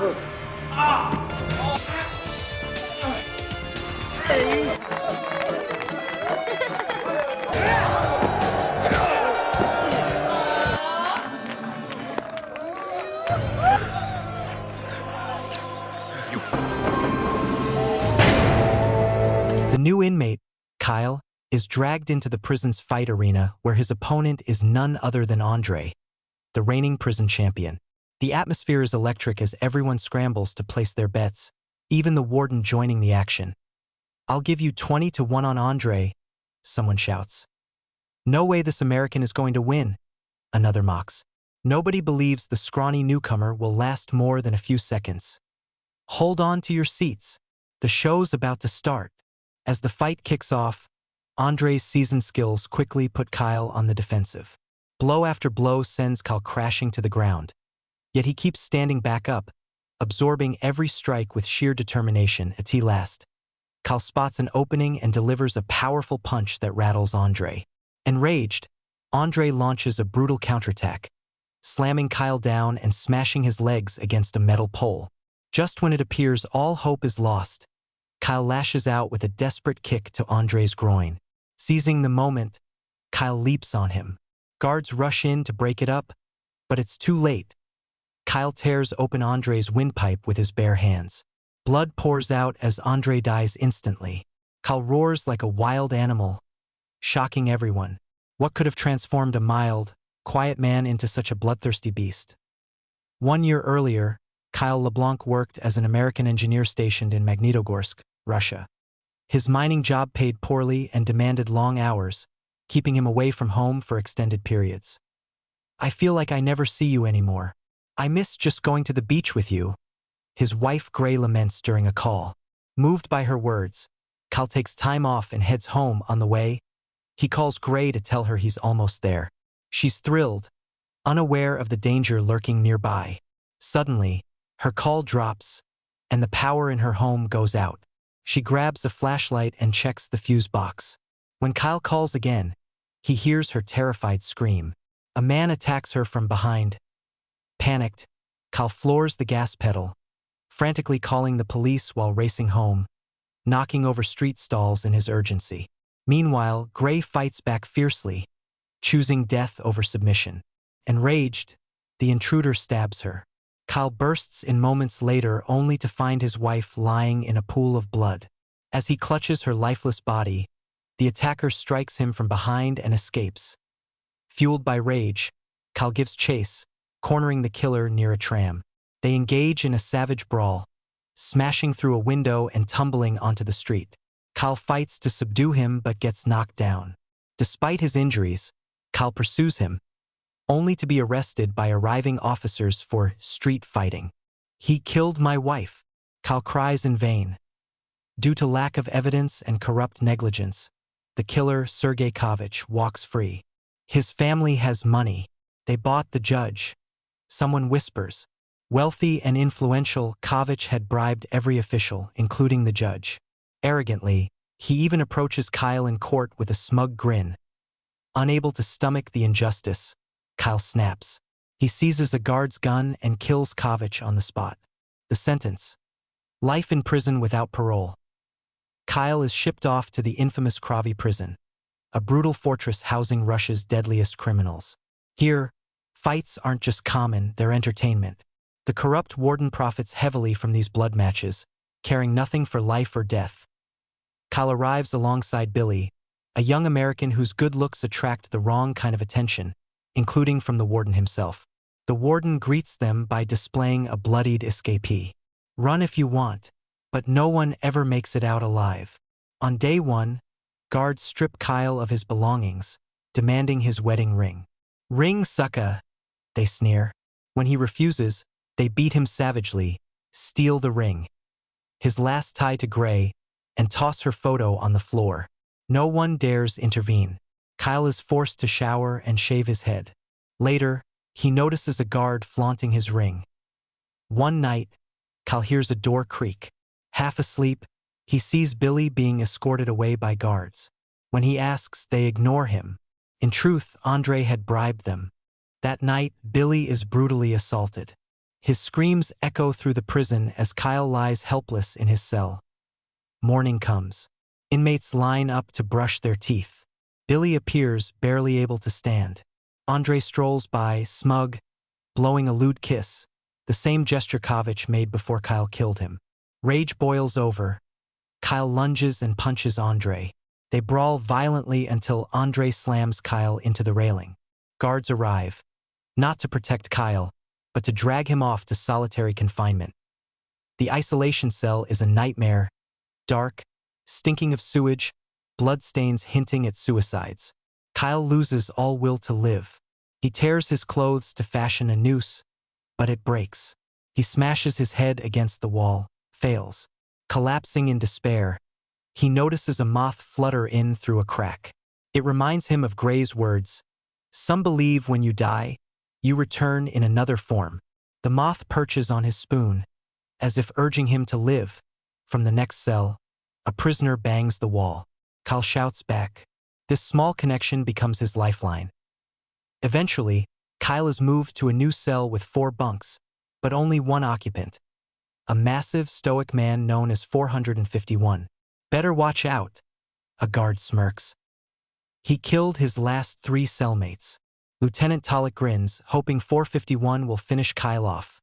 The new inmate, Kyle, is dragged into the prison's fight arena where his opponent is none other than Andre, the reigning prison champion. The atmosphere is electric as everyone scrambles to place their bets, even the warden joining the action. "I'll give you 20-1 on Andre," someone shouts. "No way this American is going to win," another mocks. Nobody believes the scrawny newcomer will last more than a few seconds. Hold on to your seats. The show's about to start. As the fight kicks off, Andre's seasoned skills quickly put Kyle on the defensive. Blow after blow sends Kyle crashing to the ground. Yet he keeps standing back up, absorbing every strike with sheer determination at last. Kyle spots an opening and delivers a powerful punch that rattles Andre. Enraged, Andre launches a brutal counterattack, slamming Kyle down and smashing his legs against a metal pole. Just when it appears all hope is lost, Kyle lashes out with a desperate kick to Andre's groin. Seizing the moment, Kyle leaps on him. Guards rush in to break it up, but it's too late. Kyle tears open Andre's windpipe with his bare hands. Blood pours out as Andre dies instantly. Kyle roars like a wild animal, shocking everyone. What could have transformed a mild, quiet man into such a bloodthirsty beast? 1 year earlier, Kyle LeBlanc worked as an American engineer stationed in Magnitogorsk, Russia. His mining job paid poorly and demanded long hours, keeping him away from home for extended periods. "I feel like I never see you anymore. I miss just going to the beach with you," his wife Gray laments during a call. Moved by her words, Kyle takes time off and heads home. On the way, he calls Gray to tell her he's almost there. She's thrilled, unaware of the danger lurking nearby. Suddenly, her call drops, and the power in her home goes out. She grabs a flashlight and checks the fuse box. When Kyle calls again, he hears her terrified scream. A man attacks her from behind. Panicked, Kyle floors the gas pedal, frantically calling the police while racing home, knocking over street stalls in his urgency. Meanwhile, Gray fights back fiercely, choosing death over submission. Enraged, the intruder stabs her. Kyle bursts in moments later only to find his wife lying in a pool of blood. As he clutches her lifeless body, the attacker strikes him from behind and escapes. Fueled by rage, Kyle gives chase, cornering the killer near a tram. They engage in a savage brawl, smashing through a window and tumbling onto the street. Kyle fights to subdue him but gets knocked down. Despite his injuries, Kyle pursues him, only to be arrested by arriving officers for street fighting. "He killed my wife," Kyle cries in vain. Due to lack of evidence and corrupt negligence, the killer, Sergei Kovich, walks free. His family has money. They bought the judge. Someone whispers. Wealthy and influential, Kovich had bribed every official, including the judge. Arrogantly, he even approaches Kyle in court with a smug grin. Unable to stomach the injustice, Kyle snaps. He seizes a guard's gun and kills Kovich on the spot. The sentence: life in prison without parole. Kyle is shipped off to the infamous Krovy prison, a brutal fortress housing Russia's deadliest criminals. Here, fights aren't just common, they're entertainment. The corrupt warden profits heavily from these blood matches, caring nothing for life or death. Kyle arrives alongside Billy, a young American whose good looks attract the wrong kind of attention, including from the warden himself. The warden greets them by displaying a bloodied escapee. "Run if you want, but no one ever makes it out alive." On day one, guards strip Kyle of his belongings, demanding his wedding ring. "Ring, sucker," they sneer. When he refuses, they beat him savagely, steal the ring, his last tie to Gray, and toss her photo on the floor. No one dares intervene. Kyle is forced to shower and shave his head. Later, he notices a guard flaunting his ring. One night, Kyle hears a door creak. Half asleep, he sees Billy being escorted away by guards. When he asks, they ignore him. In truth, Andre had bribed them. That night, Billy is brutally assaulted. His screams echo through the prison as Kyle lies helpless in his cell. Morning comes. Inmates line up to brush their teeth. Billy appears, barely able to stand. Andre strolls by, smug, blowing a lewd kiss, the same gesture Kovic made before Kyle killed him. Rage boils over. Kyle lunges and punches Andre. They brawl violently until Andre slams Kyle into the railing. Guards arrive, not to protect Kyle, but to drag him off to solitary confinement. The isolation cell is a nightmare, dark, stinking of sewage, bloodstains hinting at suicides. Kyle loses all will to live. He tears his clothes to fashion a noose, but it breaks. He smashes his head against the wall, fails. Collapsing in despair, he notices a moth flutter in through a crack. It reminds him of Gray's words, "Some believe when you die, you return in another form." The moth perches on his spoon, as if urging him to live. From the next cell, a prisoner bangs the wall. Kyle shouts back. This small connection becomes his lifeline. Eventually, Kyle is moved to a new cell with 4 bunks, but only one occupant. A massive, stoic man known as 451. "Better watch out," a guard smirks. He killed his last 3 cellmates. Lieutenant Talik grins, hoping 451 will finish Kyle off.